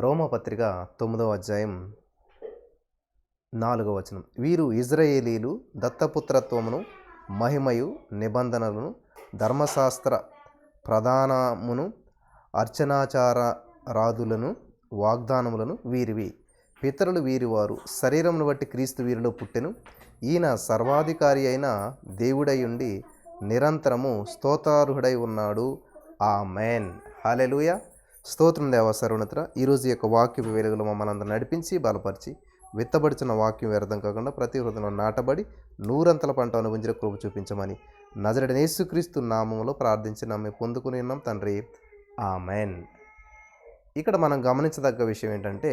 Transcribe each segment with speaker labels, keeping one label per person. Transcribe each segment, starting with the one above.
Speaker 1: రోమపత్రిక 9వ అధ్యాయం 4వ వచనం. వీరు ఇజ్రాయేలీలు దత్తపుత్రత్వమును మహిమయు నిబంధనలను ధర్మశాస్త్ర ప్రధానమును అర్చనాచార రాదులను వాగ్దానములను వీరివి. పితరులు వీరివారు, శరీరమును బట్టి క్రీస్తు వీరిలో పుట్టెను. ఈయన సర్వాధికారి అయిన దేవుడయుండి నిరంతరము స్తోత్రార్హుడై ఉన్నాడు. ఆమేన్. హల్లెలూయా. స్తోత్రం దేవా సర్వోన్నతుడా. ఈరోజు యొక్క వాక్యపు వెలుగులో మమ్మల్ని అందరూ నడిపించి బలపరిచి విత్తబడిచిన వాక్యం వ్యర్థం కాకుండా ప్రతి హృదయంలో నాటబడి నూరంతల పంట అనుభవించిన కృప చూపించమని నజరేయుడైన యేసుక్రీస్తు నామములో ప్రార్థించి నమ్మి పొందుకుని ఉన్నాం తండ్రి. ఆమేన్. ఇక్కడ మనం గమనించదగ్గ విషయం ఏంటంటే,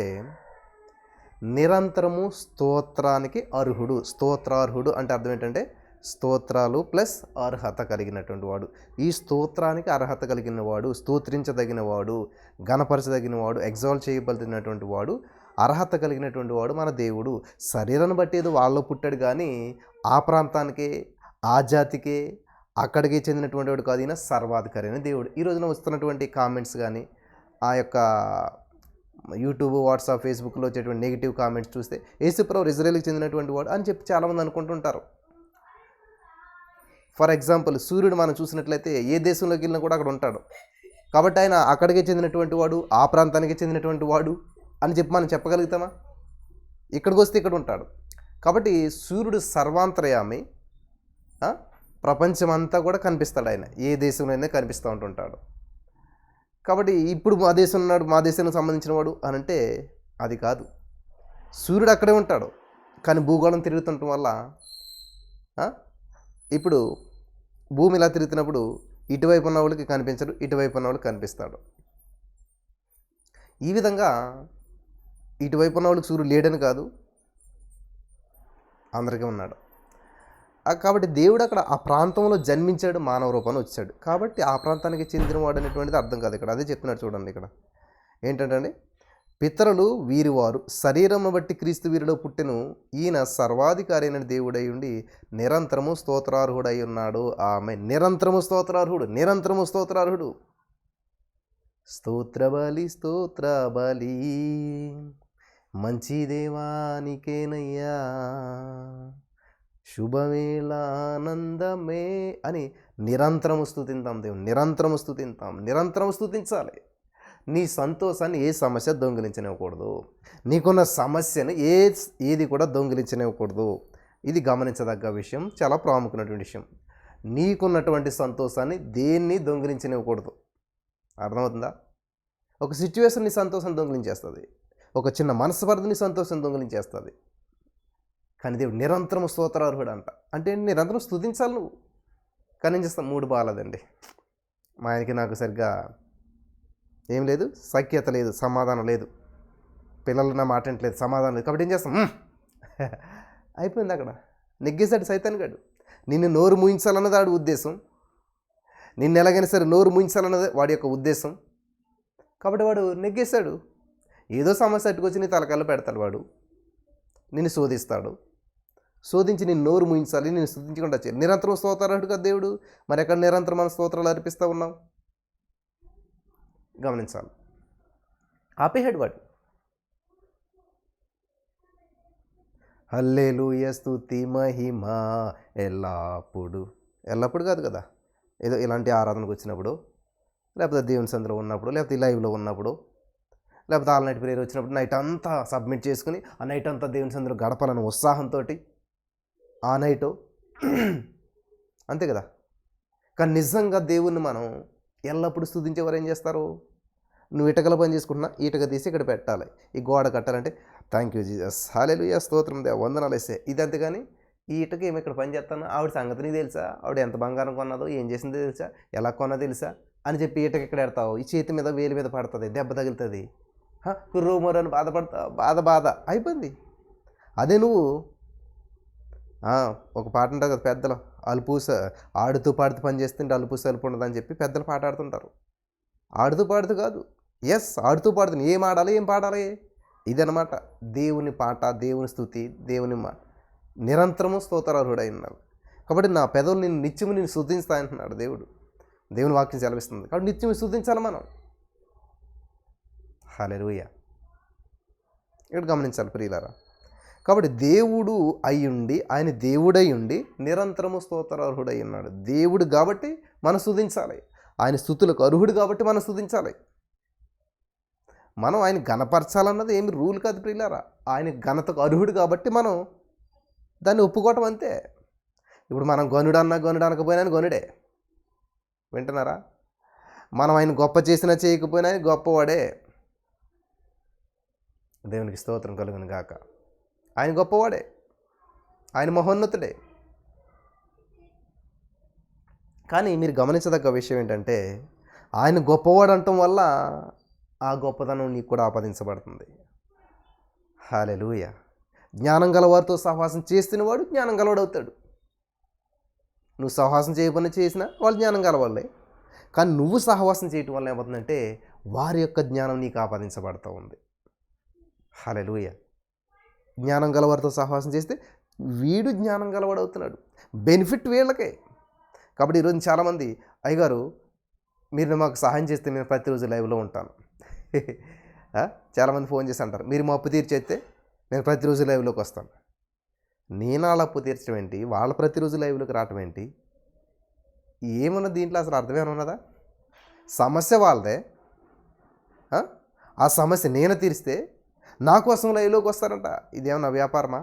Speaker 1: నిరంతరము స్తోత్రానికి అర్హుడు. స్తోత్రార్హుడు అంటే అర్థం ఏంటంటే స్తోత్రాలు ప్లస్ అర్హత కలిగినటువంటి వాడు. ఈ స్తోత్రానికి అర్హత కలిగిన వాడు, స్తోత్రించదగిన వాడు, గణపరచదగిన వాడు, ఎగ్జాల్ట్ చేయబడినటువంటి వాడు, అర్హత కలిగినటువంటి వాడు మన దేవుడు. శరీరాన్ని బట్టి ఏదో వాళ్ళలో పుట్టాడు కానీ ఆ ప్రాంతానికే, ఆ జాతికే, అక్కడికి చెందినటువంటి వాడు కాదు. ఈయన సర్వాధికారి అయిన దేవుడు. ఈ రోజున వస్తున్నటువంటి కామెంట్స్ కానీ, ఆ యొక్క యూట్యూబ్, వాట్సాప్, ఫేస్బుక్లో వచ్చేటువంటి నెగిటివ్ కామెంట్స్ చూస్తే యేసుప్రభు ఇజ్రాయేలుకి చెందినటువంటి వాడు అని చెప్పి చాలామంది అనుకుంటుంటారు. ఫర్ ఎగ్జాంపుల్, సూర్యుడు మనం చూసినట్లయితే ఏ దేశంలోకి వెళ్ళినా కూడా అక్కడ ఉంటాడు. కాబట్టి ఆయన అక్కడికే చెందినటువంటి వాడు, ఆ ప్రాంతానికి చెందినటువంటి వాడు అని చెప్పి మనం చెప్పగలుగుతామా? ఇక్కడికి వస్తే ఇక్కడ ఉంటాడు. కాబట్టి సూర్యుడు సర్వాంతర్యామి, ప్రపంచమంతా కూడా కనిపిస్తాడు. ఆయన ఏ దేశంలోనే కనిపిస్తూ ఉంటుంటాడు. కాబట్టి ఇప్పుడు మా దేశం ఉన్నాడు, మా దేశానికి సంబంధించిన వాడు అని అంటే అది కాదు. సూర్యుడు అక్కడే ఉంటాడు కానీ భూగోళం తిరుగుతుండటం వల్ల ఇప్పుడు భూమి ఇలా తిరుగుతున్నప్పుడు ఇటువైపు ఉన్న వాళ్ళకి కనిపించడు, ఇటువైపు ఉన్న వాళ్ళకి కనిపిస్తాడు. ఈ విధంగా ఇటువైపు ఉన్న వాళ్ళకి సూర్యుడు లేడని కాదు, అందరికీ ఉన్నాడు. కాబట్టి దేవుడు అక్కడ ఆ ప్రాంతంలో జన్మించాడు, మానవ రూపాన్ని వచ్చాడు. కాబట్టి ఆ ప్రాంతానికి చెందినవాడు అనేటువంటిది అర్థం కాదు ఇక్కడ. అదే చెప్తున్నాడు చూడండి. ఇక్కడ ఏంటంటే, పితరులు వీరివారు, శరీరమును బట్టి క్రీస్తు వీరిలో పుట్టెను. ఈయన సర్వాధికారి అయిన దేవుడై ఉండి నిరంతరము స్తోత్రార్హుడై ఉన్నాడు. ఆమె నిరంతరము స్తోత్రార్హుడు, నిరంతరము స్తోత్రార్హుడు. స్తోత్ర బలి, స్తోత్ర బలి, మంచి దేవానికేనయ్యా, శుభవేళ ఆనందమే అని నిరంతరము స్తుతింతాం. దేవుని నిరంతరము స్తుతింతాం, నిరంతరము స్తుతించాలి. నీ సంతోషాన్ని ఏ సమస్య దొంగిలించనివ్వకూడదు. నీకున్న సమస్యను ఏది కూడా దొంగిలించనివ్వకూడదు. ఇది గమనించదగ్గ విషయం, చాలా ప్రాముఖ్యమైనటువంటి విషయం. నీకున్నటువంటి సంతోషాన్ని దేన్ని దొంగిలించనివ్వకూడదు. అర్థమవుతుందా? ఒక సిచ్యువేషన్ నీ సంతోషాన్ని దొంగిలించేస్తుంది, ఒక చిన్న మనస్పర్ధని సంతోషం దొంగిలించేస్తుంది. కానీ దేవుడు నిరంతరం స్తోత్రార్హుడు అంట. అంటే నిరంతరం స్తుతించాలి నువ్వు. కానీ ఏం చేస్తాం, మూడు బాగాలేదండి, మా ఆయనకి నాకు సరిగ్గా ఏం లేదు, సఖ్యత లేదు, సమాధానం లేదు, పిల్లలు నా మాట వినట్లేదు, సమాధానం లేదు. కాబట్టి ఏం చేస్తాం, అయిపోయింది. అక్కడ నెగ్గేశాడు సైతాన్ గాడు. నిన్ను నోరు మూయించాలన్నది వాడి ఉద్దేశం. నిన్ను ఎలాగైనా సరే నోరు మూయించాలన్నది వాడి యొక్క ఉద్దేశం. కాబట్టి వాడు నెగ్గేశాడు. ఏదో సమస్య అట్టుకొచ్చి నీ తలకాయలో పెడతాడు. వాడు నిన్ను శోధిస్తాడు, శోధించి నిన్ను నోరు మూయించాలి, నేను స్తుతించకుండా చేయాలి. నిరంతరం స్తోత్రార్హుడు కదా దేవుడు. మరి ఎక్కడ నిరంతరం మన స్తోత్రాలు అర్పిస్తూ ఉన్నాం గమనించాలి. ఆపేహాడు వాడు. హల్లెలూయా స్తుతి మహిమ ఎల్లప్పుడు, ఎల్లప్పుడు కాదు కదా, ఏదో ఇలాంటి ఆరాధనకు వచ్చినప్పుడు, లేకపోతే దేవుని సందులో ఉన్నప్పుడు, లేకపోతే లైవ్లో ఉన్నప్పుడు, లేకపోతే ఆల్ నైట్ ప్రేయర్ వచ్చినప్పుడు నైట్ అంతా సబ్మిట్ చేసుకుని ఆ నైట్ అంతా దేవుని సందులో గడపాలని ఉత్సాహంతో ఆ నైటు అంతే కదా. కానీ నిజంగా దేవుణ్ణి మనం ఎల్లప్పుడూ స్తుతించేవారు ఏం చేస్తారు, నువ్వు ఇటకల పని చేసుకుంటున్నా, ఈటక తీసి ఇక్కడ పెట్టాలి, ఈ గోడ కట్టాలంటే థ్యాంక్ యూ జీసస్, హల్లెలూయా, స్తోత్రం దేవా, వందనాలు వేస్తే ఇదంతే. కానీ ఈ ఇటక ఏమి ఇక్కడ పని చేస్తాను, ఆవిడ సంగతి నీకు తెలుసా, ఆవిడ ఎంత బంగారం కొన్నదో, ఏం చేసిందో తెలుసా, ఎలా కొన్నదో తెలుసా అని చెప్పి ఈటక ఇక్కడ పెడతావు. ఈ చేతి మీద వేలు మీద పడుతుంది, దెబ్బ తగులుతుంది, కుర్రోమరు అని బాధపడతావు, బాధ అయిపోయింది. అదే నువ్వు ఒక పాట ఉంటుంది కదా పెద్దలు, అలుపూస ఆడుతూ పాడుతూ పని చేస్తుంటే అలుపూస అలుపు ఉండదని చెప్పి పెద్దలు పాట ఆడుతుంటారు. ఆడుతూ పాడుతూ కాదు, ఆడుతూ పాడుతుంది. ఏం ఆడాలి, ఏం పాడాలి, ఇదనమాట దేవుని పాట, దేవుని స్తుతి, దేవుని మాట. నిరంతరము స్తోత్రార్హుడై ఉన్నాడు. కాబట్టి నా పెదవులు నేను నిత్యము నేను స్తుతిస్తా అంటున్నాడు దేవుడు. దేవుని వాక్యం సెలవిస్తుంది. కాబట్టి నిత్యం స్తుతించాలి మనం. హల్లెలూయా. ఇక్కడ గమనించాలి ప్రియులారా. కాబట్టి దేవుడు అయ్యుండి, ఆయన దేవుడై ఉండి నిరంతరము స్తోత్రార్హుడై ఉన్నాడు. దేవుడు కాబట్టి మనం స్తుతించాలి. ఆయన స్తుతులకు అర్హుడు కాబట్టి మనం స్తుతించాలి. మనం ఆయన ఘనపరచాలన్నది ఏమి రూల్ కాదు ప్రియులారా. ఆయన ఘనతకు అర్హుడు కాబట్టి మనం దాన్ని ఒప్పుకోవటం అంతే. ఇప్పుడు మనం గనుడు అనకపోయినా ఆయన గనుడే. వింటున్నారా? మనం ఆయన గొప్ప చేసినా చేయకపోయినా ఆయన గొప్పవాడే. దేవునికి స్తోత్రం కలుగును గాక. ఆయన గొప్పవాడే, ఆయన మహోన్నతుడే. కానీ మీరు గమనించదగ్గ విషయం ఏంటంటే, ఆయన గొప్పవాడు అనటం వల్ల ఆ గొప్పతనం నీకు కూడా ఆపాదించబడుతుంది. హల్లెలూయా. జ్ఞానం గలవారితో సహవాసం చేస్తున్నవాడు జ్ఞానం గలవాడు అవుతాడు. నువ్వు సహవాసం చేయకుండా చేసినా వాళ్ళు జ్ఞానం గలవాళ్ళే. కానీ నువ్వు సహవాసం చేయటం వల్ల ఏమవుతుందంటే వారి యొక్క జ్ఞానం నీకు ఆపాదించబడుతూ ఉంది. హల్లెలూయా. జ్ఞానం గలవారితో సహవాసం చేస్తే వీడు జ్ఞానం గలవాడు అవుతున్నాడు. బెనిఫిట్ వీళ్ళకే. కాబట్టి ఈరోజు చాలామంది, అయ్యగారు మీరు మాకు సహాయం చేస్తే నేను ప్రతిరోజు లైవ్లో ఉంటాను. చాలామంది ఫోన్ చేసి అంటారు, మీరు మా అప్పు తీర్చేస్తే నేను ప్రతిరోజు లైవ్లోకి వస్తాను. నేను వాళ్ళ అప్పు తీర్చడం ఏంటి, వాళ్ళ ప్రతిరోజు లైవ్లోకి రావటం ఏంటి? ఏమన్నా దీంట్లో అసలు అర్థమేమన్నా ఉన్నదా? సమస్య వాళ్ళదే. ఆ సమస్య నేను తీరిస్తే నా కోసం లైవ్లోకి వస్తారంట. ఇదేమన్నా వ్యాపారమా?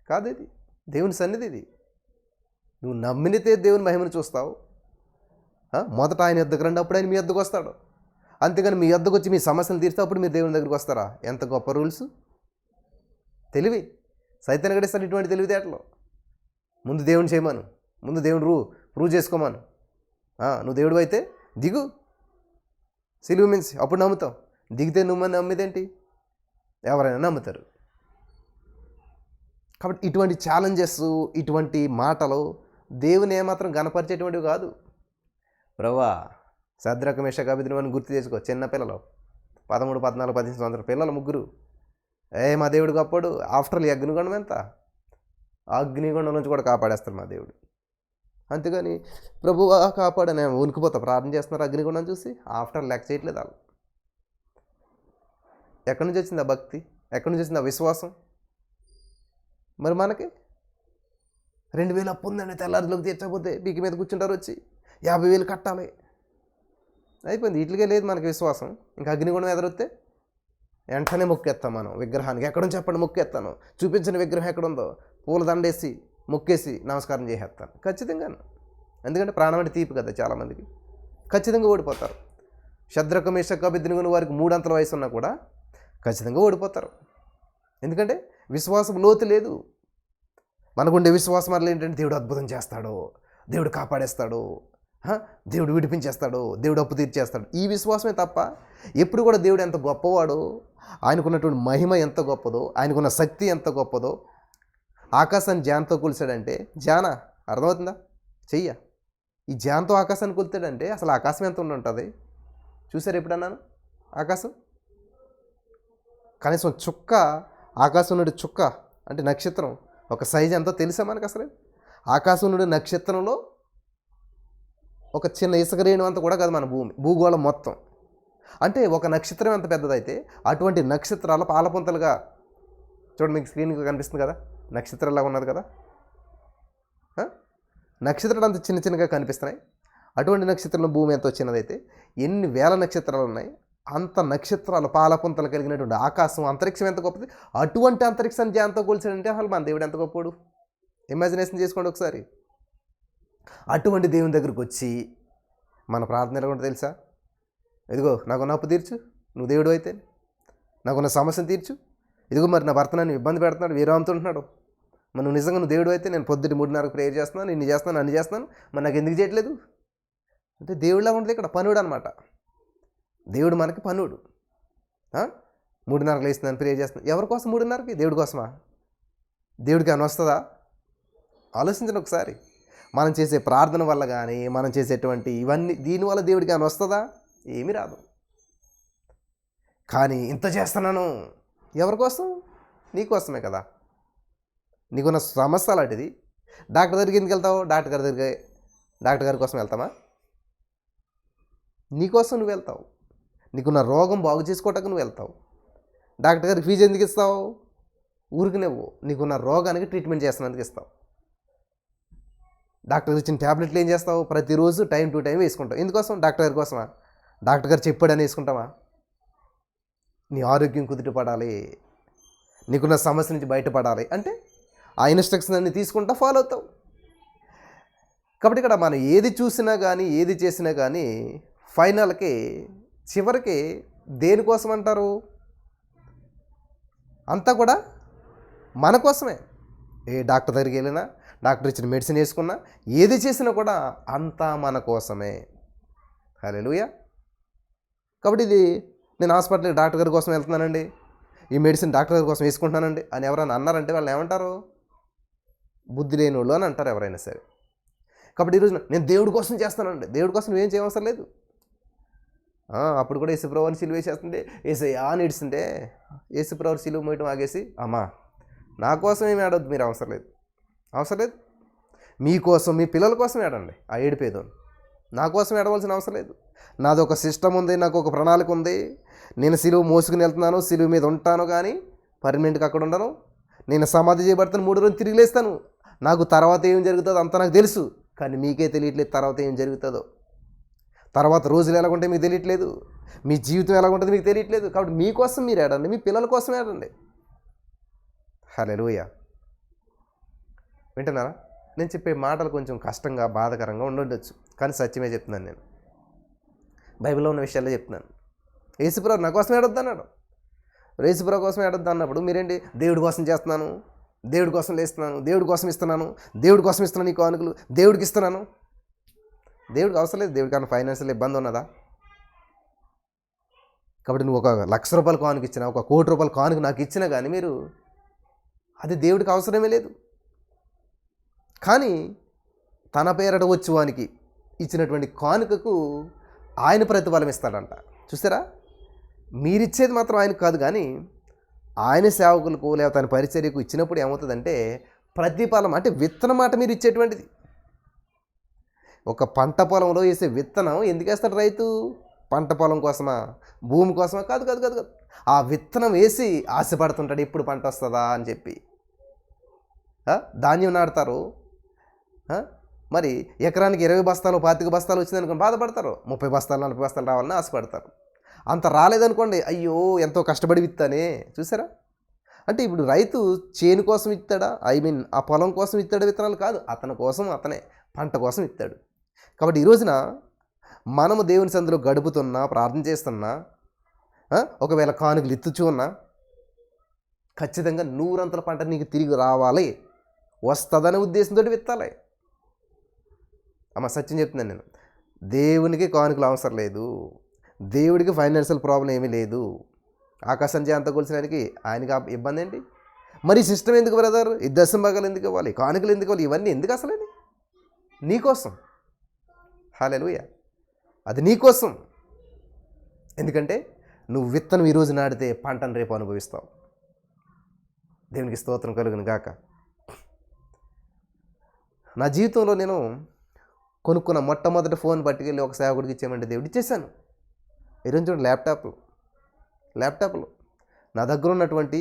Speaker 1: కాదు, ఇది దేవుని సన్నిధి. ఇది నువ్వు నమ్మినితే దేవుని మహిమను చూస్తావు. మొదట ఆయన యొద్దకు రండి, అప్పుడు ఆయన మీ యొద్దకు వస్తాడు. అంతేగాని మీ యొద్దకు వచ్చి మీ సమస్యలు తీరిస్తే అప్పుడు మీరు దేవుని దగ్గరికి వస్తారా? ఎంత గొప్ప రూల్స్! తెలివి సైతాన్ని గడిస్తాడు ఇటువంటి తెలివితేటలు. ముందు దేవుని చేయమను, ముందు దేవుని ప్రూవ్ చేసుకోమను. నువ్వు దేవుడు అయితే దిగు, సిలువ మీన్స్ అప్పుడు నమ్ముతావు. దిగితే నువ్వు నమ్మేదేంటి? ఎవరైనా నమ్ముతారు. కాబట్టి ఇటువంటి ఛాలెంజెస్, ఇటువంటి మాటలు దేవుని ఏమాత్రం గణపరిచేటువంటివి కాదు. ప్రభువా, శద్రక మేషక అబేద్నెగోని గుర్తు చేసుకో. చిన్న పిల్లలు 13, 14, 15 సంవత్సరాల పిల్లలు ముగ్గురు. మా దేవుడు గొప్పడు. ఆఫ్టర్ ఈ అగ్నిగుండం ఎంత? అగ్నిగుండం నుంచి కూడా కాపాడేస్తారు మా దేవుడు. అంతేగాని ప్రభువా కాపాడని ఉనికిపోతా ప్రార్థన చేస్తున్నారు అగ్నిగుండం చూసి. ఆఫ్టర్ లెక్క చేయట్లేదు వాళ్ళు. ఎక్కడి నుంచి వచ్చింది ఆ భక్తి? ఎక్కడి నుంచి వచ్చింది ఆ విశ్వాసం? మరి మనకి 2000 అప్పు ఉందండి, తెల్లారిలోకి తీర్చకపోతే పీకి మీద కూర్చుంటారు, వచ్చి 50,000 కట్టాలి. అయిపోయింది. ఇట్లకే లేదు మనకి విశ్వాసం. ఇంకా అగ్నిగుండం ఎదురొస్తే వెంటనే మొక్కేస్తాం మనం విగ్రహానికి. ఎక్కడుంచి చెప్పండి మొక్కేస్తాను, చూపించిన విగ్రహం ఎక్కడుందో పూల దండేసి మొక్కేసి నమస్కారం చేసేస్తాను ఖచ్చితంగా. ఎందుకంటే ప్రాణం అంటే తీపి కదా చాలామందికి. ఖచ్చితంగా ఓడిపోతారు. శద్రక మేషక అబేద్నెగో వారికి 3 అంతల వయసు ఉన్నా కూడా ఖచ్చితంగా ఓడిపోతారు. ఎందుకంటే విశ్వాసం లోతు లేదు. మనకుండే విశ్వాసం వల్ల ఏంటంటే దేవుడు అద్భుతం చేస్తాడు, దేవుడు కాపాడేస్తాడు, దేవుడు విడిపించేస్తాడు, దేవుడు అప్పు తీర్చేస్తాడు. ఈ విశ్వాసమే తప్ప ఎప్పుడు కూడా దేవుడు ఎంత గొప్పవాడో, ఆయనకున్నటువంటి మహిమ ఎంత గొప్పదో, ఆయనకున్న శక్తి ఎంత గొప్పదో, ఆకాశాన్ని జాన్తో కొలిసాడంటే, జాన అర్థమవుతుందా? చెయ్య ఈ జాన్తో ఆకాశాన్ని కొలితాడంటే అసలు ఆకాశం ఎంత ఉంటుంది చూసారు ఎప్పుడన్నాను? ఆకాశం కనీసం చుక్క, ఆకాశం నుండి చుక్క అంటే నక్షత్రం ఒక సైజు ఎంతో తెలుసా మనకు? అసలు ఆకాశం నుండి నక్షత్రంలో ఒక చిన్న ఇసుక రేణు అంతా కూడా కాదు మన భూగోళం మొత్తం. అంటే ఒక నక్షత్రం ఎంత పెద్దదైతే అటువంటి నక్షత్రాల పాలపుంతలుగా చూడండి, మీకు స్క్రీన్కి కనిపిస్తుంది కదా, నక్షత్రాలాగా ఉన్నది కదా. నక్షత్రాలు అంత చిన్న చిన్నగా కనిపిస్తున్నాయి. అటువంటి నక్షత్రంలో భూమి ఎంతో చిన్నదైతే ఎన్ని వేల నక్షత్రాలు ఉన్నాయి. అంత నక్షత్రాలు పాలపుంతలు కలిగినటువంటి ఆకాశం, అంతరిక్షం ఎంత గొప్పది. అటువంటి అంతరిక్షాన్ని జాన్తో కూల్చాడంటే అసలు మన దేవుడు ఎంత గొప్పడు. ఇమాజినేషన్ చేసుకోండి ఒకసారి. అటువంటి దేవుని దగ్గరికి వచ్చి మన ప్రార్థన ఎలా ఉంటుంది తెలుసా? ఇదిగో నాకున్న అప్పు తీర్చు, నువ్వు దేవుడు అయితే. నాకున్న సమస్యను తీర్చు. ఇదిగో మరి నా భర్త నన్ను ఇబ్బంది పెడుతున్నాడు, వేరే అమ్ముతుంటున్నాడు. మరి నువ్వు నిజంగా నువ్వు దేవుడు అయితే నేను పొద్దున్న 3:30కు ప్రేయర్ చేస్తున్నాను, ఇన్ని చేస్తున్నాను, అన్ని చేస్తున్నాను, మరి నాకు ఎందుకు చేయట్లేదు అంటే దేవుడిలా ఉంటుంది ఇక్కడ. పనుడు అనమాట. దేవుడు మనకి పనుడు. 3:30కు లేస్తున్నాను, ప్రేయర్ చేస్తున్నాను. ఎవరి కోసం 3:30కి? దేవుడి కోసమా? దేవుడికి అని వస్తుందా? ఆలోచించండి ఒకసారి. మనం చేసే ప్రార్థన వల్ల కానీ, మనం చేసేటువంటి ఇవన్నీ దీనివల్ల దేవుడికి అని వస్తుందా? ఏమీ రాదు. కానీ ఇంత చేస్తున్నాను ఎవరి కోసం? నీకోసమే కదా. నీకున్న సమస్య అలాంటిది. డాక్టర్ దగ్గరికి ఎందుకు వెళ్తావు? డాక్టర్ గారి కోసం వెళ్తామా? నీకోసం నువ్వు వెళ్తావు. నీకున్న రోగం బాగు చేసుకోవటానికి నువ్వు వెళ్తావు. డాక్టర్ గారికి ఫీజు ఎందుకు ఇస్తావు? ఊరికి నువ్వు నీకున్న రోగానికి ట్రీట్మెంట్ చేస్తున్నందుకు ఇస్తావు. డాక్టర్ ఇచ్చిన ట్యాబ్లెట్లు ఏం చేస్తావు? ప్రతిరోజు టైం టు టైం వేసుకుంటావు. ఎందుకోసం? డాక్టర్ గారి కోసమా? డాక్టర్ గారు చెప్పాడని వేసుకుంటావా? నీ ఆరోగ్యం కుదుటపడాలి, నీకున్న సమస్య నుంచి బయటపడాలి అంటే ఆ ఇన్స్ట్రక్షన్ అన్ని తీసుకుంటా ఫాలో అవుతావు. కాబట్టి ఇక్కడ మనం ఏది చూసినా కానీ ఏది చేసినా కానీ ఫైనల్కి చివరికి దేనికోసం అంటారు? అంతా కూడా మన కోసమే. ఏ డాక్టర్ దగ్గరికి వెళ్ళినా, డాక్టర్ ఇచ్చిన మెడిసిన్ వేసుకున్నా, ఏది చేసినా కూడా అంతా మన కోసమే. హల్లెలూయా. కాబట్టి ఇది నేను హాస్పిటల్కి డాక్టర్ గారి కోసం వెళ్తున్నానండి, ఈ మెడిసిన్ డాక్టర్ గారి కోసం వేసుకుంటున్నానండి అని ఎవరైనా అన్నారంటే వాళ్ళు ఏమంటారు? బుద్ధి లేని వాళ్ళు అని అంటారు ఎవరైనా సరే. కాబట్టి ఈరోజు నేను దేవుడి కోసం చేస్తానండి, దేవుడి కోసం నువ్వేం చేయవసరం లేదు. అప్పుడు కూడా యేసుప్రభుని సిలువ వేసేస్తుంటే యేసయ్యా అని ఏడుస్తుంటే యేసుప్రభు సిలువ మోయటం ఆగేసి అమ్మా నా కోసం ఏమి ఏడవద్దు, మీరు అవసరం లేదు, అవసరం లేదు, మీకోసం మీ పిల్లల కోసం ఏడండి ఆ ఏడిపేదో. నా కోసం ఏడవలసిన అవసరం లేదు. నాది ఒక సిస్టమ్ ఉంది, నాకు ఒక ప్రణాళిక ఉంది. నేను సిలువ మోసుకుని వెళ్తున్నాను, సిలువ మీద ఉంటాను, కానీ పర్మనెంట్గా అక్కడ ఉండను. నేను సమాధి చేయబడతాను, 3 రోజులు తిరిగి లేస్తాను. నాకు తర్వాత ఏం జరుగుతుందో అంతా నాకు తెలుసు, కానీ మీకే తెలియట్లేదు తర్వాత ఏం జరుగుతుందో. తర్వాత రోజులు ఎలాగుంటే మీకు తెలియట్లేదు, మీ జీవితం ఎలాగుంటుంది మీకు తెలియట్లేదు. కాబట్టి మీకోసం మీరు ఏడండి, మీ పిల్లల కోసం ఏడండి. హల్లెలూయా. వింటున్నారా? నేను చెప్పే మాటలు కొంచెం కష్టంగా బాధకరంగా ఉండొచ్చు, కానీ సత్యమే చెప్తున్నాను. నేను బైబిల్లో ఉన్న విషయాలే చెప్తున్నాను. యేసుప్రభు నా కోసం ఏడొద్దు అన్నాడు. యేసుప్రభు కోసం ఏడొద్దు అన్నప్పుడు మీరేంటి? దేవుడి కోసం చేస్తున్నాను, దేవుడి కోసం లేస్తున్నాను, దేవుడి కోసం ఇస్తున్నాను, దేవుడి కోసం ఇస్తున్నాను, నీ కానుకలు దేవుడికి ఇస్తున్నాను. దేవుడికి అవసరం లేదు. దేవుడికి అన్న ఫైనాన్షియల్ ఇబ్బంది ఉన్నదా? కాబట్టి నువ్వు 1 లక్ష రూపాయల కానుక ఇచ్చినా, 1 కోటి రూపాయల కానుక నాకు ఇచ్చినా కానీ మీరు అది దేవుడికి అవసరమే లేదు. కానీ తన పేరట వచ్చేవానికి ఇచ్చినటువంటి కానుకకు ఆయన ప్రతిఫలం ఇస్తాడంట. చూసారా? మీరిచ్చేది మాత్రం ఆయనకు కాదు, కానీ ఆయన సేవకులకు లేకపోతే ఆయన పరిచర్యకు ఇచ్చినప్పుడు ఏమవుతుందంటే ప్రతిఫలం అంటే విత్తనం మాట మీరు ఇచ్చేటువంటిది. ఒక పంట పొలంలో వేసే విత్తనం ఎందుకు వేస్తాడు రైతు? పంట పొలం కోసమా, భూమి కోసమా? కాదు కాదు కాదు కాదు. ఆ విత్తనం వేసి ఆశపడుతుంటాడు ఎప్పుడు పంట వస్తుందా అని చెప్పి. ధాన్యం నాటుతారు, మరి ఎకరానికి 20 బస్తాలు 25 బస్తాలు వచ్చిందనుకోండి బాధపడతారు. 30 బస్తాలు 40 బస్తాలు రావాలని ఆశపడతారు. అంత రాలేదనుకోండి, అయ్యో ఎంతో కష్టపడి విత్తానే. చూసారా? అంటే ఇప్పుడు రైతు చేను కోసం ఇస్తాడా? ఆ పొలం కోసం ఇస్తాడు విత్తనాలు కాదు, అతని కోసం, అతనే పంట కోసం ఇస్తాడు. కాబట్టి ఈ రోజున మనము దేవుని సందులో గడుపుతున్నా, ప్రార్థన చేస్తున్నా, ఒకవేళ కానుకలు ఎత్తుచూ ఉన్నా ఖచ్చితంగా 100 పంట నీకు తిరిగి రావాలి, వస్తుందనే ఉద్దేశంతో విత్తాలి. అమ్మ సత్యం చెప్తున్నాను నేను. దేవునికి కానుకలు అవసరం లేదు, దేవుడికి ఫైనాన్షియల్ ప్రాబ్లం ఏమీ లేదు. ఆకాశం అంత కొలిసినానికి ఆయనకి ఇబ్బంది ఏంటి? మరి సిస్టమ్ ఎందుకు బ్రదర్? ఈ దశంభాగాలు ఎందుకు ఇవ్వాలి, కానుకలు ఎందుకు ఇవ్వాలి, ఇవన్నీ ఎందుకు అసలు? నీకోసం. హల్లెలూయా. అది నీకోసం. ఎందుకంటే నువ్వు విత్తనం ఈరోజు నాటితే పంటను రేపు అనుభవిస్తావు. దేవునికి స్తోత్రం కలుగును గాక. నా జీవితంలో నేను కొనుక్కున్న మొట్టమొదటి ఫోన్ పట్టుకెళ్ళి ఒక సేవకుడికి ఇచ్చేయమంటే దేవుడు ఇచ్చేసాను. ఈరోజు చూడండి, ల్యాప్టాప్లు నా దగ్గర ఉన్నటువంటి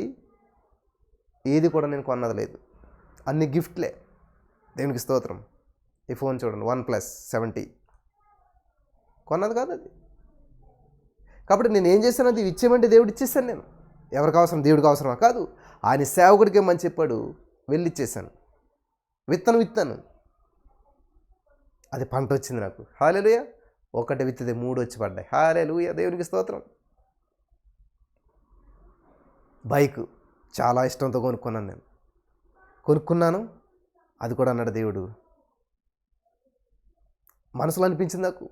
Speaker 1: ఏది కూడా నేను కొన్నది లేదు, అన్ని గిఫ్ట్లే. దేవునికి స్తోత్రం. ఈ ఫోన్ చూడండి, OnePlus 70 కొన్నది కాదు అది. కాబట్టి నేను ఏం చేశాను? అది ఇచ్చేయమంటే దేవుడు ఇచ్చేసాను. నేను ఎవరికి అవసరం? దేవుడికి అవసరమా? కాదు, ఆయన సేవకుడికి ఏమని చెప్పాడు, వెళ్ళి ఇచ్చేసాను. విత్తాను, అది పంట వచ్చింది నాకు. హల్లెలూయా. 1 విత్తితే 3 వచ్చి పడ్డాయి. హల్లెలూయా. దేవునికి స్తోత్రం. బైక్ చాలా ఇష్టంతో కొనుక్కున్నాను. అది కూడా అన్నాడు దేవుడు. మనసులో అనిపించింది నాకు,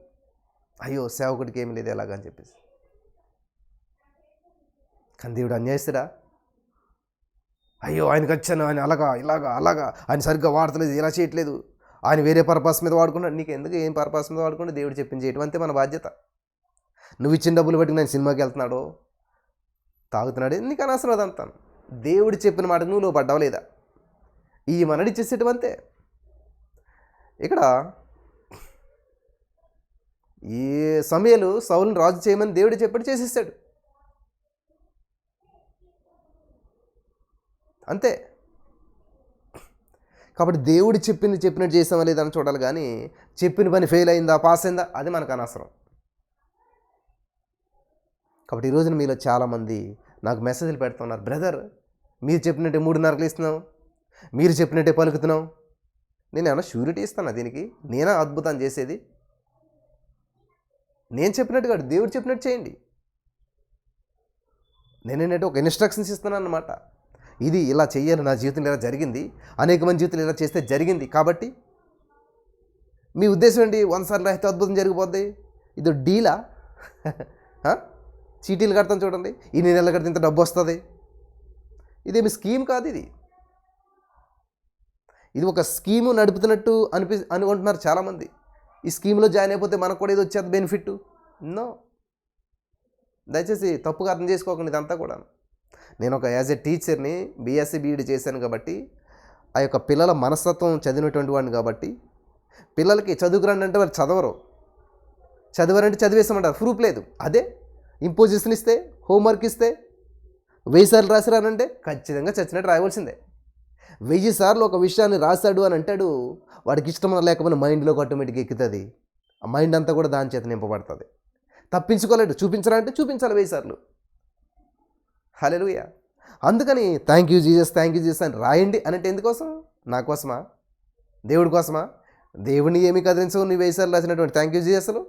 Speaker 1: అయ్యో సేవకుడికి ఏమి లేదు ఎలాగని చెప్పేసి. కానీ దేవుడు అన్యాయస్తుడా? అయ్యో ఆయనకు వచ్చాను, ఆయన అలాగా ఆయన సరిగ్గా వాడతలేదు, ఇలా చేయట్లేదు, ఆయన వేరే పర్పస్ మీద వాడుకున్నాడు. నీకు ఎందుకు? ఏం పర్పస్ మీద వాడుకుంటే దేవుడు చెప్పింది చేయటం అంతే మన బాధ్యత. నువ్వు ఇచ్చిన డబ్బులు బట్టి నేను సినిమాకి వెళ్తున్నాడో తాగుతున్నాడు, నీకు అనవసరం అదంతా. దేవుడు చెప్పిన మాట నువ్వు లోపడ్డావు లేదా? ఈ మనడి చేసేటం అంతే. ఇక్కడ ఏ సమయాలు సౌలుని రాజు చేయమని దేవుడు చెప్పాడు, చేసేసాడు. అంతే. కాబట్టి దేవుడు చెప్పినట్టు చేసామా లేదని చూడాలి కానీ చెప్పిన పని ఫెయిల్ అయిందా పాస్ అయిందా అది మనకు అనవసరం. కాబట్టి ఈ రోజున మీలో చాలామంది నాకు మెసేజ్లు పెడుతున్నారు, బ్రదర్ మీరు చెప్పినట్టే 3:30కి ఇస్తున్నాం, మీరు చెప్పినట్టే పలుకుతున్నాం. నేను ఏమన్నా షూరిటీ ఇస్తాను దీనికి? నేనా అద్భుతం చేసేది? నేను చెప్పినట్టు కాదు, దేవుడు చెప్పినట్టు చేయండి. నేనేంటంటే ఒక ఇన్స్ట్రక్షన్స్ ఇస్తున్నాను అన్నమాట. ఇది ఇలా చెయ్యాలి, నా జీవితంలో ఇలా జరిగింది, అనేక మంది జీవితంలో ఇలా చేస్తే జరిగింది. కాబట్టి మీ ఉద్దేశం ఏంటి? 100 సార్లు రాస్తే అద్భుతం జరిగిపోద్ది. ఇది డీలా? చీటీలు కడతాం చూడండి, ఇన్ని నెలలు కడితే ఇంత డబ్బు వస్తుంది. ఇదేమి స్కీమ్ కాదు. ఇది ఒక స్కీము నడుపుతున్నట్టు అనుకుంటున్నారు చాలామంది. ఈ స్కీమ్లో జాయిన్ అయిపోతే మనకు కూడా ఇది వచ్చేది బెనిఫిట్. నో, దయచేసి తప్పుగా అర్థం చేసుకోకండి ఇదంతా కూడా. నేను ఒక యాజ్ ఎ టీచర్ని బీఎస్సీ బీఈడి చేశాను కాబట్టి, ఆ యొక్క పిల్లల మనస్తత్వం చదివినటువంటి వాడిని కాబట్టి, పిల్లలకి చదువుకురండి అంటే వాళ్ళు చదవరు, చదివారంటే చదివేసామంటారు, ప్రూఫ్ లేదు. అదే ఇంపోజిషన్ ఇస్తే, హోంవర్క్ ఇస్తే 1000 సార్లు రాసిరానంటే ఖచ్చితంగా చచ్చినట్టు రాయవలసిందే. 1000 సార్లు ఒక విషయాన్ని రాశాడు అని అంటాడు, వాడికి ఇష్టం లేకపోయినా మైండ్లోకి ఆటోమేటిక్గా ఎక్కుతుంది. ఆ మైండ్ అంతా కూడా దాని చేత నింపబడుతుంది. తప్పించుకోలేడు. చూపించాలంటే చూపించాలి 1000 సార్లు. హల్లెలూయా. అందుకని థ్యాంక్ యూ జీసస్ అని రాయండి అని అంటే ఎందుకోసం? నా కోసమా? దేవుడి కోసమా? దేవుడిని ఏమి కదిలించవు నీ 1000 సార్లు రాసినటువంటి థ్యాంక్ యూ జీసస్లు.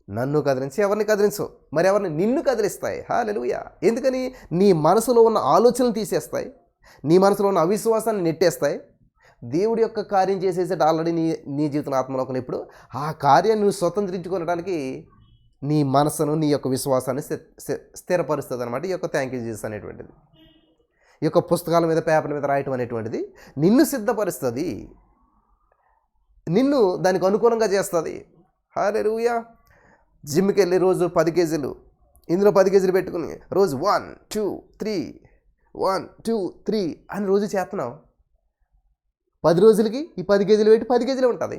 Speaker 1: నన్ను కదిలించి ఎవరిని కదిలించవు, మరి ఎవరిని? నిన్ను కదిలిస్తాయి. హల్లెలూయా. ఎందుకని? నీ మనసులో ఉన్న ఆలోచనలు తీసేస్తాయి, నీ మనసులో ఉన్న అవిశ్వాసాన్ని నెట్టేస్తాయి. దేవుడి యొక్క కార్యం చేసేసేట ఆల్రెడీ నీ జీవితంలో ఆత్మలోకం. ఇప్పుడు ఆ కార్యాన్ని నువ్వు స్వతంత్రించుకోవడానికి నీ మనసును, నీ యొక్క విశ్వాసాన్ని స్థిరపరుస్తుంది అనమాట ఈ యొక్క థ్యాంక్ యూ జీసస్ అనేటువంటిది. ఈ యొక్క పుస్తకాల మీద, పేపర్ల మీద రాయటం అనేటువంటిది నిన్ను సిద్ధపరుస్తుంది, నిన్ను దానికి అనుకూలంగా చేస్తుంది. హల్లెలూయా. జిమ్కి వెళ్ళి రోజు 10 కేజీలు, ఇందులో 10 కేజీలు పెట్టుకుని రోజు 1 2 3 1 2 3 అని రోజు చేస్తున్నావు. 10 రోజులకి ఈ 10 కేజీలు పెట్టి 10 కేజీలే ఉంటుంది.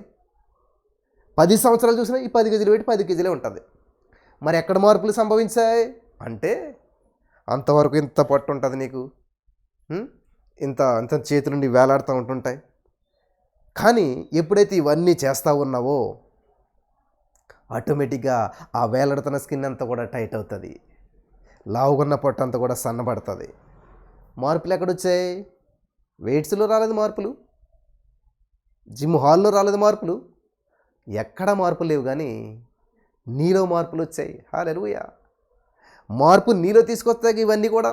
Speaker 1: 10 సంవత్సరాలు చూసినా ఈ 10 కేజీలు పెట్టి 10 కేజీలే ఉంటుంది. మరి ఎక్కడ మార్పులు సంభవించాయి అంటే, అంతవరకు ఇంత పట్టు ఉంటుంది నీకు, ఇంత అంత చేతులు నుండి వేలాడుతూ ఉంటుంటాయి. కానీ ఎప్పుడైతే ఇవన్నీ చేస్తూ ఉన్నావో ఆటోమేటిక్గా ఆ వేలాడుతున్న స్కిన్ అంతా కూడా టైట్ అవుతుంది, లావుగున్న పొట్ట అంతా కూడా సన్నబడుతుంది. మార్పులు ఎక్కడొచ్చాయి? వెయిట్స్లో రాలేదు మార్పులు, జిమ్ హాల్లో రాలేదు మార్పులు, ఎక్కడ మార్పులు లేవు, కానీ నీలో మార్పులు వచ్చాయి. హల్లెలూయా. మార్పు నీలో తీసుకొస్తాయి ఇవన్నీ కూడా.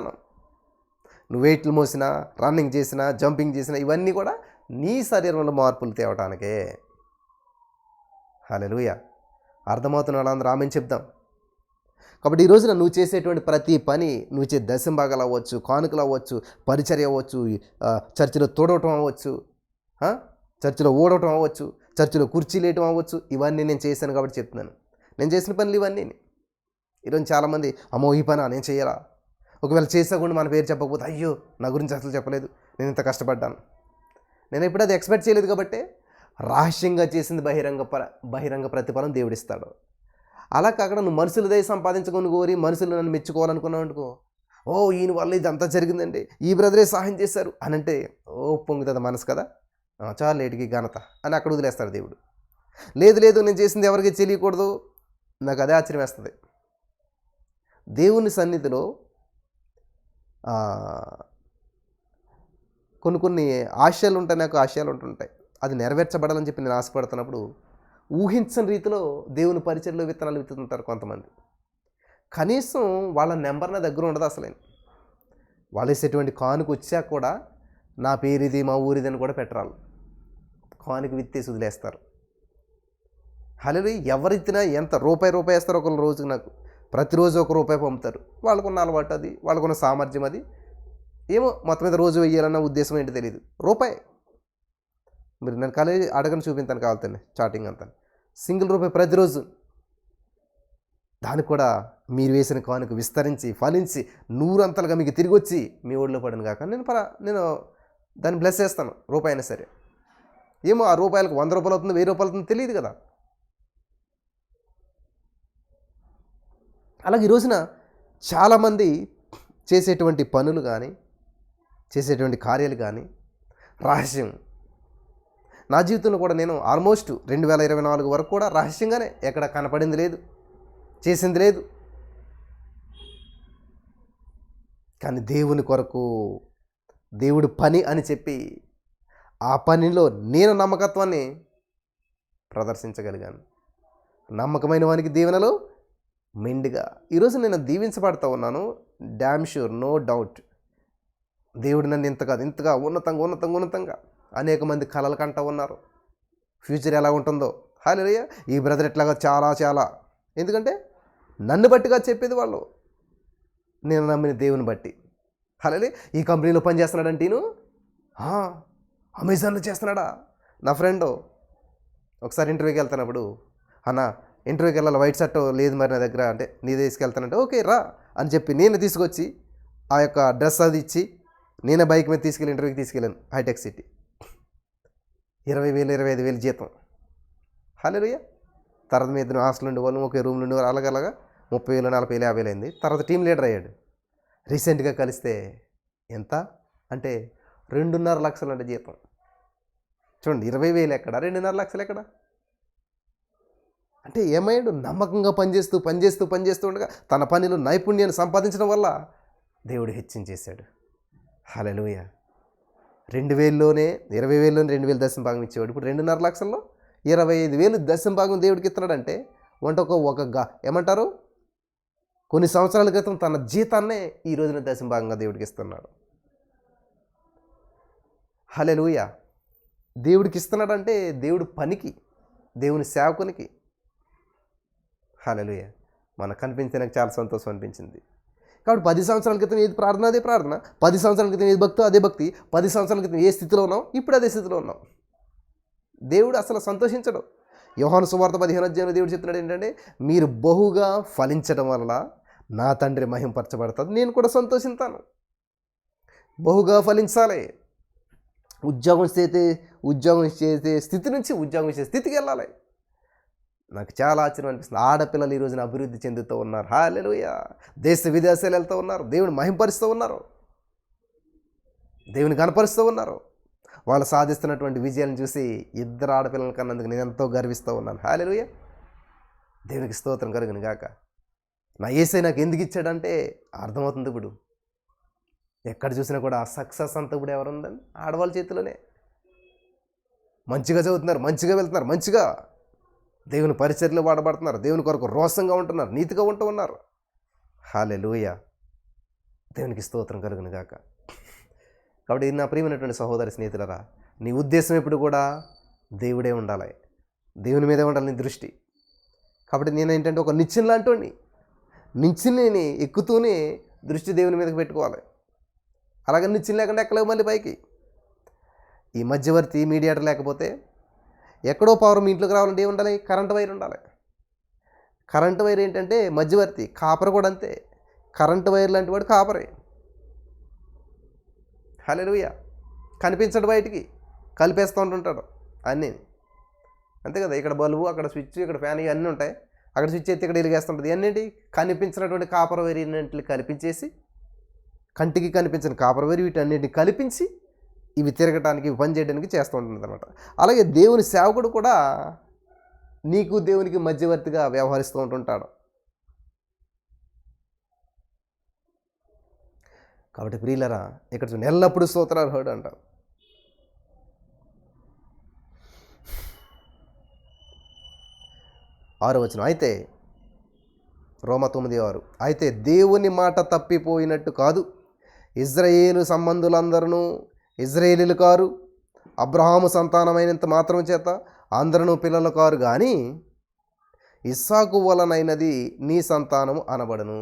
Speaker 1: నువ్వు వెయిట్లు మోసినా, రన్నింగ్ చేసినా, జంపింగ్ చేసినా ఇవన్నీ కూడా నీ శరీరంలో మార్పులు తేవటానికే. హల్లెలూయా. అర్థమవుతున్న వాళ్ళందరూ ఆమెను చెప్దాం. కాబట్టి ఈ రోజున నువ్వు చేసేటువంటి ప్రతి పని, నువ్వు చే దశంభాగాలు అవ్వచ్చు, కానుకలు అవ్వచ్చు, పరిచర్య అవ్వచ్చు, చర్చిలో తోడవటం అవ్వచ్చు, చర్చిలో ఓడవటం అవ్వచ్చు, చర్చిలో కుర్చీలు వేయటం అవ్వచ్చు, ఇవన్నీ నేను చేశాను కాబట్టి చెప్తున్నాను. నేను చేసిన పనులు ఇవన్నీ. ఈరోజు చాలామంది అమ్మో ఈ పని నేను చేయరా, ఒకవేళ చేసాకుండా మన పేరు చెప్పకపోతే అయ్యో నా గురించి అసలు చెప్పలేదు, నేను ఇంత కష్టపడ్డాను. నేను ఎప్పుడు అది ఎక్స్పెక్ట్ చేయలేదు కాబట్టి రహస్యంగా చేసింది బహిరంగ ప్రతిఫలం దేవుడిస్తాడు. అలా కాకుండా నువ్వు మనుషుల దయ సంపాదించుకొని కోరి మనుషులు నన్ను మెచ్చుకోవాలనుకున్నావు అనుకో, ఓ ఈయన వల్ల ఇది అంతా జరిగిందండి, ఈ బ్రదరే సహాయం చేశారు అని అంటే పొంగుతుంది మనసు కదా, చాలా లేటుకి ఘనత అని అక్కడ వదిలేస్తాడు దేవుడు. లేదు నేను చేసింది ఎవరికి తెలియకూడదు, నాకు అదే ఆశ్చర్యం వేస్తుంది. దేవుని సన్నిధిలో కొన్ని ఆశయాలు ఉంటాయి, నాకు ఆశయాలు ఉంటుంటాయి. అది నెరవేర్చబడాలని చెప్పి నేను ఆశపడుతున్నప్పుడు ఊహించని రీతిలో దేవుని పరిచర్లో విత్తనాలు విత్తుతుంటారు కొంతమంది. కనీసం వాళ్ళ నెంబర్ నా దగ్గర ఉండదు అసలు. వాళ్ళు వేసేటువంటి కానుక వచ్చాక కూడా నా పేరు ఇది, మా ఊరిది అని కూడా పెట్టరాలు. కానుక విత్తేసి వదిలేస్తారు. హల్లెలూయా. ఎవరిచ్చినా ఎంత రూపాయి వేస్తారు ఒకళ్ళు రోజుకి. నాకు ప్రతిరోజు ₹1 పంపుతారు. వాళ్ళకున్న అలవాటు అది, వాళ్ళకున్న సామర్థ్యం అది. ఏమో మొత్తం మీద రోజు వెయ్యాలన్న ఉద్దేశం ఏంటి తెలియదు. రూపాయి మీరు నేను కాలేజీ అడగని చూపించాను కావాలంటే చాటింగ్ అంతా ₹1 ప్రతిరోజు. దానికి కూడా మీరు వేసిన కానుక విస్తరించి ఫలించి 100 అంతలుగా మీకు తిరిగి వచ్చి మీ ఓడిలో పడను కాక నేను దాన్ని బ్లెస్ చేస్తాను. రూపాయి అయినా సరే. ఏమో ఆ రూపాయలకు ₹100 అవుతుంది, ₹1000 అవుతుంది తెలియదు కదా. అలాగే ఈ రోజున చాలామంది చేసేటువంటి పనులు కానీ, చేసేటువంటి కార్యాలు కానీ రహస్యం. నా జీవితంలో కూడా నేను ఆల్మోస్ట్ 2024 వరకు కూడా రహస్యంగానే, ఎక్కడ కనపడింది లేదు, చేసింది లేదు. కానీ దేవుని కొరకు, దేవుడి పని అని చెప్పి ఆ పనిలో నేను నమ్మకత్వాన్ని ప్రదర్శించగలిగాను. నమ్మకమైన వానికి దీవెనలు మెండుగా. ఈరోజు నేను దీవించబడుతూ ఉన్నాను. Damn sure, no doubt. దేవుడు నన్ను ఇంతగా ఉన్నతంగా అనేక మంది కలలు కంటూ ఉన్నారు. ఫ్యూచర్ ఎలా ఉంటుందో, హల్లెలూయా, ఈ బ్రదర్ ఎట్లాగా చాలా. ఎందుకంటే నన్ను బట్టిగా చెప్పేది వాళ్ళు, నేను నమ్మిన దేవుని బట్టి. హల్లెలూయా, ఈ కంపెనీలో పని చేస్తున్నాడంటే నేను అమెజాన్లో చేస్తున్నాడా. నా ఫ్రెండ్ ఒకసారి ఇంటర్వ్యూకి వెళ్తున్నప్పుడు, అన్న ఇంటర్వ్యూకి వెళ్ళాలి, వైట్ షర్ట్ లేదు మరి నా దగ్గర అంటే, నీ తీసుకెళ్తానంటే ఓకే రా అని చెప్పి నేను తీసుకొచ్చి ఆ యొక్క డ్రెస్ అది ఇచ్చి నేనే బైక్ మీద తీసుకెళ్ళి ఇంటర్వ్యూకి తీసుకెళ్ళాను. హైటెక్ సిటీ 20,000 25,000 జీతం. హల్లెలూయా. తర్వాత మీద హాస్టల్ ఉండేవాళ్ళు, ఒకే రూమ్లో ఉండేవాళ్ళు, అలాగలాగా 30,000 40,000 50,000 అయింది. తర్వాత టీం లీడర్ అయ్యాడు. రీసెంట్గా కలిస్తే ఎంత అంటే 2.5 లక్షలు అంటే జీతం. చూడండి, 20,000 ఎక్కడ, 2.5 లక్షలు ఎక్కడ. అంటే ఏమయ్యాడు, నమ్మకంగా పనిచేస్తూ ఉండగా తన పనిలో నైపుణ్యాన్ని సంపాదించడం వల్ల దేవుడు హెచ్చించేశాడు. హల్లెలూయా. 2,000లోనే 20,000లోనే 2,000 దశమ భాగం ఇచ్చేవాడు. ఇప్పుడు 2.5 లక్షల్లో 25,000 దశమ భాగం దేవుడికి ఇస్తున్నాడంటే ఏమంటారు, కొన్ని సంవత్సరాల క్రితం తన జీతాన్నే ఈ రోజున దశమ భాగంగా దేవుడికి ఇస్తున్నాడు. హల్లెలూయా. దేవుడికి ఇస్తున్నాడంటే దేవుడి పనికి, దేవుని సేవకునికి. హల్లెలూయా. మనకు కనిపించే నాకు చాలా సంతోషం అనిపించింది. కాబట్టి 10 సంవత్సరాల క్రితం ఏది ప్రార్థన అదే ప్రార్థన, 10 సంవత్సరాల క్రితం ఏది భక్తి అదే భక్తి, 10 సంవత్సరాల క్రితం ఏ స్థితిలో ఉన్నాం ఇప్పుడు అదే స్థితిలో ఉన్నాం. దేవుడు అసలు సంతోషించడు. యోహాను సువార్త 15వ అధ్యాయంలో దేవుడు చెప్తున్నాడు ఏంటంటే, మీరు బహుగా ఫలించడం వల్ల నా తండ్రి మహింపరచబడతాడు, నేను కూడా సంతోషిస్తాను. బహుగా ఫలించాలి. ఉద్యోగం చేసే స్థితి నుంచి ఉద్యోగం చేసే స్థితికి వెళ్ళాలి. నాకు చాలా ఆశ్చర్యం అనిపిస్తుంది. ఆడపిల్లలు ఈ రోజున అభివృద్ధి చెందుతూ ఉన్నారు. హల్లెలూయా. దేశ విదేశాలు వెళ్తూ ఉన్నారు, దేవుని మహింపరుస్తూ ఉన్నారు, దేవుని కనపరుస్తూ ఉన్నారు. వాళ్ళు సాధిస్తున్నటువంటి విజయాలను చూసి ఇద్దరు ఆడపిల్లల కన్నందుకు నేను ఎంతో గర్విస్తూ ఉన్నాను. హల్లెలూయా. దేవునికి స్తోత్రం కలుగును గాక. నా యేసయ్య నాకు ఎందుకు ఇచ్చాడంటే అర్థమవుతుంది. ఇప్పుడు ఎక్కడ చూసినా కూడా ఆ సక్సెస్ అంతా ఇప్పుడు ఎవరుందని, ఆడవాళ్ళ చేతిలోనే. మంచిగా చదువుతున్నారు, మంచిగా వెళ్తున్నారు, మంచిగా దేవుని పరిచర్యలో వాడబడుతున్నారు, దేవుని కొరకు రోషంగా ఉంటున్నారు, నీతిగా ఉంటూ ఉన్నారు. హల్లెలూయా. దేవునికి స్తోత్రం కలుగును గాక. కాబట్టి నా ప్రియమైనటువంటి సహోదరి స్నేహితులరా, నీ ఉద్దేశం ఎప్పుడు కూడా దేవుడే ఉండాలి, దేవుని మీదే ఉండాలి నీ దృష్టి. కాబట్టి నేను ఏంటంటే ఒక నిచ్చెన లాంటి నిచ్చెనని ఎక్కుతూనే దృష్టి దేవుని మీదకి పెట్టుకోవాలి. అలాగే నిచ్చెన లేకుండా ఎక్కలేవు మళ్ళీ పైకి. ఈ మధ్యవర్తి మీడియేటర్ లేకపోతే ఎక్కడో పవర్ మీ ఇంట్లోకి రావాలంటే ఏమి ఉండాలి, కరెంట్ వైర్ ఉండాలి. కరెంట్ వైర్ ఏంటంటే మధ్యవర్తి. కాపర్ కూడా అంతే, కరెంట్ వైర్ లాంటి వాడు కాపరే. హల్లెలూయా. కనిపించడు, బయటికి కలిపేస్తూ ఉంటుంటాడు అన్నీ. అంతే కదా, ఇక్కడ బల్బు, అక్కడ స్విచ్, ఇక్కడ ఫ్యాన్, ఇవన్నీ ఉంటాయి. అక్కడ స్విచ్ ఎత్తి ఇక్కడ వెలిగేస్తుంటుంది. అన్నింటి కనిపించినటువంటి కాపర్ వైర్ అన్నింటిని కల్పించేసి, కంటికి కనిపించిన కాపర్ వైర్ వీటన్నింటిని కల్పించి ఇవి తిరగటానికి, ఇవి పని చేయడానికి చేస్తూ ఉంటుంది అనమాట. అలాగే దేవుని సేవకుడు కూడా నీకు దేవునికి మధ్యవర్తిగా వ్యవహరిస్తూ ఉంటుంటాడు. కాబట్టి ప్రియులరా, ఇక్కడ చూడండి, ఎల్లప్పుడూ స్తోత్రాలు హర్డ్ అంటారు. ఆరో వచనం, అయితే రోమా 9:6, అయితే దేవుని మాట తప్పిపోయినట్టు కాదు, ఇజ్రాయేలు సంబంధులందరూ ఇజ్రాయేలీలు కారు, అబ్రహాము సంతానమైనంత మాత్రం చేత అందరూ పిల్లలు కారు, కానీ ఇస్సాకు వలనైనది నీ సంతానము అనబడును.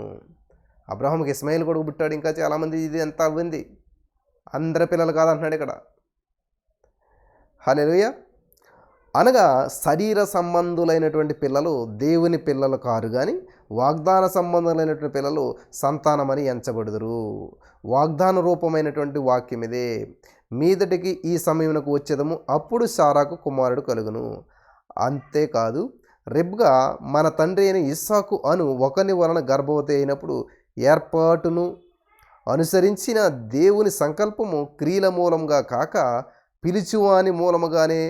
Speaker 1: అబ్రహాముకి ఇస్మాయిల్ కొడుకు పుట్టాడు, ఇంకా చాలామంది, ఇది ఎంత అవ్వింది, అందరి పిల్లలు కాదంటున్నాడు ఇక్కడ. హల్లెలూయా. అనగా శరీర సంబంధులైనటువంటి పిల్లలు దేవుని పిల్లలు కారు, కానీ వాగ్దాన సంబంధులైనటువంటి పిల్లలు సంతానమని ఎంచబడుదురు. వాగ్దాన రూపమైనటువంటి వాక్యం ఇదే, మీదటికి ఈ సమయమునకు వచ్చేదము, అప్పుడు శారాకు కుమారుడు కలుగును. అంతేకాదు, రెబ్గా మన తండ్రి అయిన ఇస్సాకు అను ఒకని వలన గర్భవతి అయినప్పుడు ఏర్పాటును అనుసరించిన దేవుని సంకల్పము క్రియల మూలంగా కాక పిలిచువాని మూలముగానే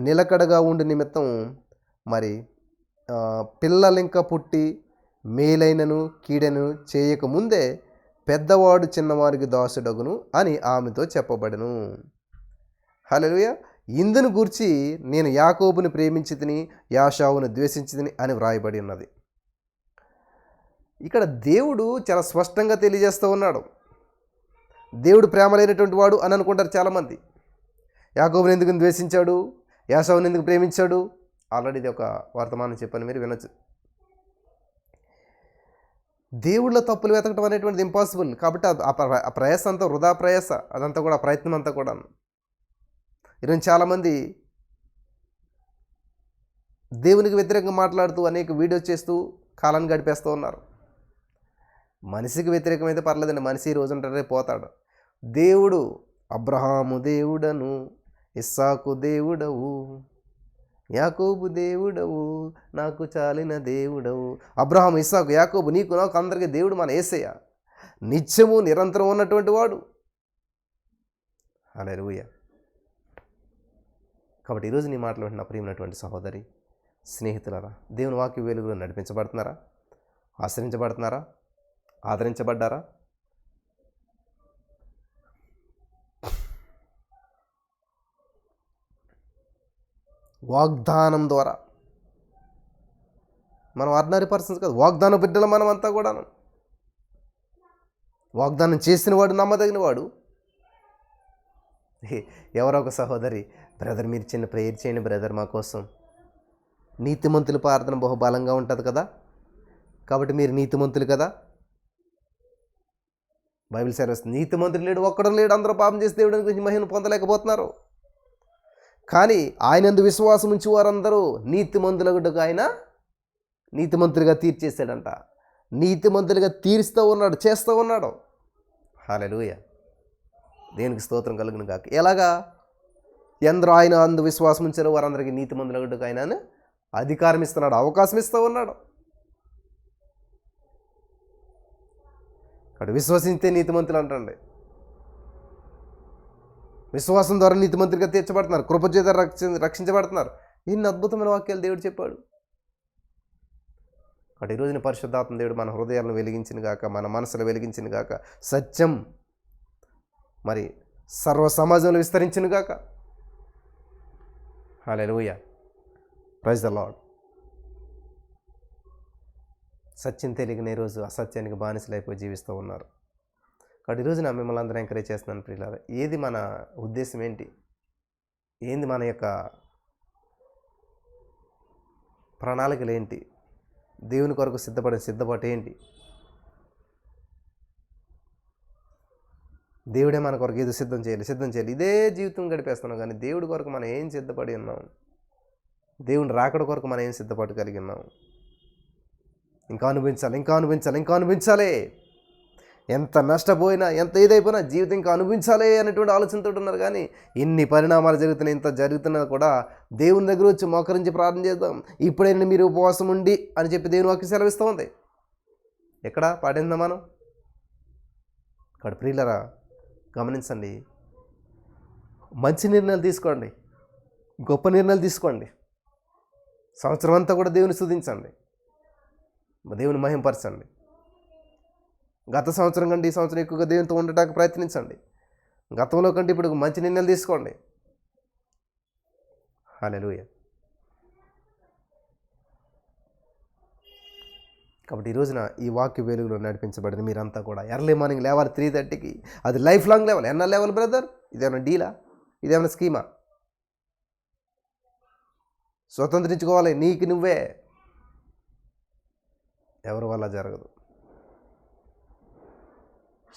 Speaker 1: నిలకడగా ఉండి నిమిత్తం మరి పిల్లలింక పుట్టి మేలైనను కీడెను చేయకముందే పెద్దవాడు చిన్నవారికి దాసుడగును అని ఆమెతో చెప్పబడెను. హల్లెలూయా. ఇందును గూర్చి నేను యాకోబుని ప్రేమించి తిని యాషావును ద్వేషించి తిని అని వ్రాయబడి ఉన్నది. ఇక్కడ దేవుడు చాలా స్పష్టంగా తెలియజేస్తూ ఉన్నాడు. దేవుడు ప్రేమ లేనటువంటి వాడు అని అనుకుంటారు చాలామంది. యాకోబుని ఎందుకు ద్వేషించాడు, యాషావుని ఎందుకు ప్రేమించాడు? ఆల్రెడీ ఇది ఒక వర్తమానం చెప్పని మీరు వినొచ్చు. దేవుళ్ళ తప్పులు వెతకడం అనేటువంటిది ఇంపాసిబుల్. కాబట్టి ఆ ప్రయాస అంతా వృధా ప్రయాస, అదంతా కూడా ప్రయత్నం అంతా కూడా. ఈరోజు చాలామంది దేవునికి వ్యతిరేకంగా మాట్లాడుతూ అనేక వీడియోస్ చేస్తూ కాలాన్ని గడిపేస్తూ ఉన్నారు. మనిషికి వ్యతిరేకమైతే పర్లేదండి, మనిషి ఈ రోజు ఉంటాడే పోతాడు. దేవుడు అబ్రహాము దేవుడను, ఇస్సాకు దేవుడవు, యాకోబు దేవుడవు, నాకు చాలిన దేవుడవు. అబ్రహాము, ఇస్సాకు, యాకోబు, నీకు నాకు అందరికీ దేవుడు మన యేసయ్య, నిత్యము నిరంతరం ఉన్నటువంటి వాడు. హల్లెలూయా. కాబట్టి ఈరోజు నీ మాటలు వింటున్న ప్రియమైనటువంటి సహోదరి, స్నేహితులారా, దేవుని వాక్య వెలుగులో నడిపించబడుతున్నారా? ఆశ్రయించబడుతున్నారా? ఆదరించబడ్డారా? వాగ్దానం ద్వారా మనం ఆర్డినరీ పర్సన్స్ కాదు, వాగ్దానం బిడ్డలు మనం అంతా కూడాను. వాగ్దానం చేసిన వాడు నమ్మదగిన వాడు. ఎవరో ఒక సహోదరి, బ్రదర్ మీరు చిన్న ప్రేయర్ చేయండి బ్రదర్ మా కోసం. నీతిమంతుల ప్రార్థన బహుబలంగా ఉంటుంది కదా, కాబట్టి మీరు నీతిమంతులు కదా. బైబిల్ సర్వీస్ నీతిమంతుడు లేడు, ఒక్కడం లేడు, అందరూ పాపం చేసి దేవుడి గురించి మహిమను పొందలేకపోతున్నారు. కానీ ఆయనందు విశ్వాసం ఉంచి వారందరూ నీతిమంతులకు ఆయన నీతిమంతులుగా తీర్చేశాడంట. నీతిమంతులుగా తీరుస్తూ ఉన్నాడు, చేస్తూ ఉన్నాడు. హల్లెలూయా. దేనికి స్తోత్రం కలుగును గాక. ఎలాగా? ఎందరో ఆయన అందు విశ్వాసం ఉంచారో వారందరికీ నీతిమంతులకు ఆయన అధికారం ఇస్తున్నాడు, అవకాశం ఇస్తూ ఉన్నాడు. అక్కడ విశ్వసిస్తే నీతిమంతులు అంటండి. విశ్వాసం ద్వారా నీతిమంతులుగా తీర్చబడుతున్నారు, కృపచేత రక్షించబడుతున్నారు. ఇన్ని అద్భుతమైన వాక్యాలు దేవుడు చెప్పాడు. అటు ఈరోజున పరిశుద్ధాత్మ దేవుడు మన హృదయాలను వెలిగించిన గాక, మన మనసులు వెలిగించిన గాక, సత్యం మరి సర్వ సమాజంలో విస్తరించిన గాక. హల్లెలూయా. Praise the Lord. సత్యం తెలియని రోజు అసత్యానికి బానిసలైపోయి జీవిస్తూ ఉన్నారు. కాబట్టి ఈరోజు నా మిమ్మల్ని అందరూ ఎంకరేజ్ చేస్తున్నాను ప్రియులారా. ఏది మన ఉద్దేశం ఏంటి? ఏంది మన యొక్క ప్రణాళికలు ఏంటి? దేవుని కొరకు సిద్ధపాటు ఏంటి? దేవుడే మన కొరకు ఏదో సిద్ధం చేయాలి. ఇదే జీవితం గడిపేస్తున్నాం, కానీ దేవుడి కొరకు మనం ఏం సిద్ధపడి ఉన్నాం? దేవుని రాకడ కొరకు మనం ఏం సిద్ధపాటు కలిగి ఉన్నాం? ఇంకా అనుభవించాలి. ఎంత నష్టపోయినా, ఎంత ఇదైపోయినా జీవితం ఇంకా అనుభవించాలి అనేటువంటి ఆలోచనతో ఉన్నారు. కానీ ఇన్ని పరిణామాలు జరుగుతున్నాయి, ఇంత జరుగుతున్నా కూడా దేవుని దగ్గర వచ్చి మోకరించి ప్రార్థన చేద్దాం. ఇప్పుడైనా మీరు ఉపవాసం ఉండి అని చెప్పి దేవుని వాక్యం సెలవిస్తూ ఉంది. ఎక్కడ పాటిందా మనం? ఇక్కడ ప్రియులరా గమనించండి, మంచి నిర్ణయాలు తీసుకోండి, గొప్ప నిర్ణయాలు తీసుకోండి. సంవత్సరం అంతా కూడా దేవుని స్తుతించండి, దేవుని మహింపరచండి. గత సంవత్సరం కంటే ఈ సంవత్సరం ఎక్కువగా దేవునితో ఉండటానికి ప్రయత్నించండి. గతంలో కంటే ఇప్పుడు మంచి నిర్ణయాలు తీసుకోండి. హల్లెలూయా. కాబట్టి ఈ రోజున ఈ వాక్య వెలుగులో నడిపించబడిన మీరంతా కూడా ఎర్లీ మార్నింగ్ లేవాలి 3:30కి. అది లైఫ్ లాంగ్ లేవాలి. ఎన్న లేవాలి బ్రదర్? ఇదేమైనా డీలా? ఇదేమైనా స్కీమా? స్వతంత్రించుకోవాలి నీకు నువ్వే. ఎవరి వల్ల జరగదు.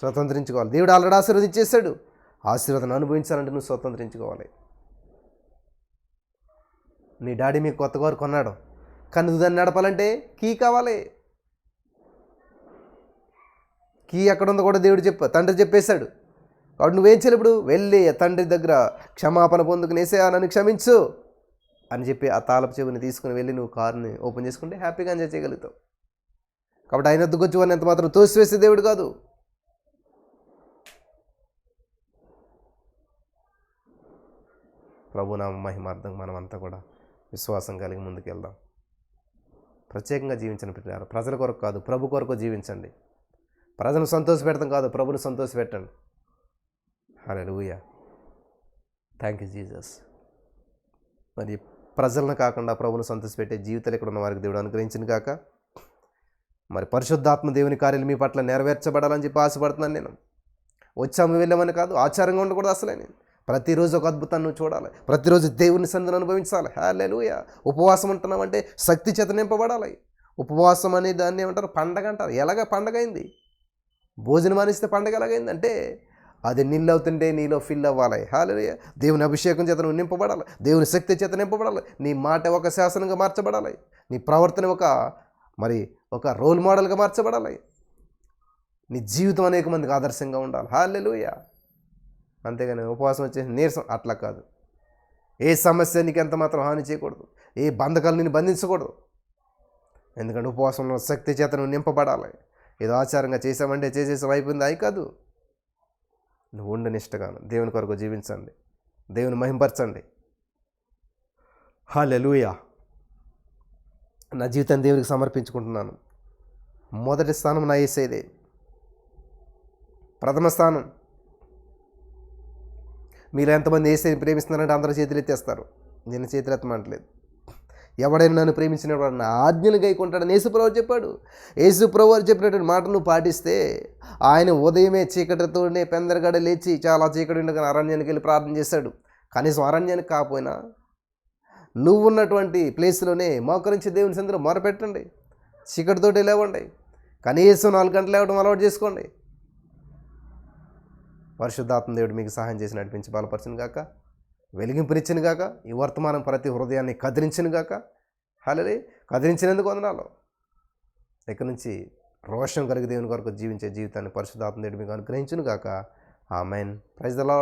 Speaker 1: స్వతంత్రించుకోవాలి. దేవుడు ఆల్రెడీ ఆశీర్వదించేశాడు. ఆశీర్వాదాన్ని అనుభవించాలంటే నువ్వు స్వతంత్రించుకోవాలి. నీ డాడీ మీకు కొత్త కారు కొన్నాడు, కానీ నువ్వు దాన్ని నడపాలంటే కీ కావాలి. కీ ఎక్కడ ఉందో కూడా దేవుడు తండ్రి చెప్పేశాడు. కాబట్టి నువ్వేం చేయాలి? ఇప్పుడు వెళ్ళి తండ్రి దగ్గర క్షమాపణ పొందుకునేసా, నన్ను క్షమించు అని చెప్పి ఆ తాళపు చెవిని తీసుకుని వెళ్ళి నువ్వు కారుని ఓపెన్ చేసుకుంటే హ్యాపీగా ఎంజాయ్ చేయగలుగుతావు. కాబట్టి ఆయన వద్దకు వచ్చి వాడిని ఎంత మాత్రం తోసివేసే దేవుడు కాదు. ప్రభునామ మహిమార్థం మనమంతా కూడా విశ్వాసం కలిగి ముందుకెళ్దాం. ప్రత్యేకంగా జీవించండి పిల్లలు. ప్రజల కొరకు కాదు, ప్రభు కొరకు జీవించండి. ప్రజలను సంతోషపెడతాం కాదు, ప్రభుని సంతోషపెట్టండి. హల్లెలూయా. Thank you Jesus. మరి ప్రజలను కాకుండా ప్రభుని సంతోషపెట్టే జీవితాలు ఇక్కడ ఉన్న వారికి దేవుడు అనుగ్రహించిన కాక, మరి పరిశుద్ధాత్మ దేవుని కార్యాలు మీ పట్ల నెరవేర్చబడాలని చెప్పి ఆశపడుతున్నాను. నేను వచ్చాము వెళ్ళామని కాదు, ఆచారంగా ఉండకూడదు. అసలే నేను ప్రతిరోజు ఒక అద్భుతాన్ని నువ్వు చూడాలి. ప్రతిరోజు దేవుని సన్నిధిని అనుభవించాలి. హల్లెలూయా. ఉపవాసం ఉంటున్నామంటే శక్తి చేత నింపబడాలి. ఉపవాసం అనే దాన్ని ఏమంటారు? పండగ అంటారు. ఎలాగ పండగ అయింది? భోజనం అనిస్తే పండగ ఎలాగైంది అంటే, అది నీళ్ళు అవుతుంటే నీలో ఫిల్ అవ్వాలి. హల్లెలూయా. దేవుని అభిషేకం చేత నువ్వు నింపబడాలి. దేవుని శక్తి చేత నింపబడాలి. నీ మాట ఒక శాసనంగా మార్చబడాలి. నీ ప్రవర్తన ఒక రోల్ మోడల్గా మార్చబడాలి. నీ జీవితం అనేక మందికి ఆదర్శంగా ఉండాలి. హల్లెలూయా. అంతేగాని ఉపవాసం వచ్చేసి నీరసం అట్లా కాదు. ఏ సమస్య నీకు ఎంత మాత్రం హాని చేయకూడదు. ఏ బంధకాలు నిన్ను బంధించకూడదు. ఎందుకంటే ఉపవాసంలో శక్తి చేత నువ్వు నింపబడాలి. ఏదో ఆచారంగా చేసామంటే చేసేసి అయిపోయింది అయి కాదు. నువ్వు ఉండి నిష్టగాను దేవుని కొరకు జీవించండి. దేవుని మహింపరచండి. హల్లెలూయా. నా జీవితాన్ని దేవునికి సమర్పించుకుంటున్నాను. మొదటి స్థానం నా యేసయ్యదే. ప్రథమ స్థానం. మీరు ఎంతమంది యేసయ్యని ప్రేమిస్తున్నారంటే అందరూ చేతులు ఎత్తేస్తారు. నేను చేతులు ఎత్తమంటలేదు. ఎవడైనా నన్ను ప్రేమించినవాడు నా ఆజ్ఞలు గైకుంటాడని యేసుప్రభువు చెప్పాడు. యేసుప్రభువు చెప్పినటువంటి మాట నువ్వు పాటిస్తే, ఆయన ఉదయమే చీకటితోనే పెందరగడ లేచి చాలా చీకటి ఉండగా అరణ్యానికి వెళ్ళి ప్రార్థన చేశాడు. కనీసం అరణ్యానికి కాకపోయినా నువ్వు ఉన్నటువంటి ప్లేస్లోనే మోకరించి దేవుని సన్నిధిలో మొరపెట్టండి. చీకటితోటి లేవండి. కనీసం 4 గంటలు లేవడం అలవాటు చేసుకోండి. పరిశుద్ధాత్మ దేవుడు మీకు సహాయం చేసి నడిపించి బలపరచును గాక, వెలిగింపునిచ్చిన గాక, ఈ వర్తమానం ప్రతి హృదయాన్ని కదిలించిన గాక. హల్లెలూయా. కదిలించినందుకు వందనాలు. ఇక్కడి నుంచి రోషం కలిగి దేవుని కొరకు జీవించే జీవితాన్ని పరిశుద్ధాత్మ దేవుడు మీకు అనుగ్రహించును గాక. ఆమేన్. Praise the lord.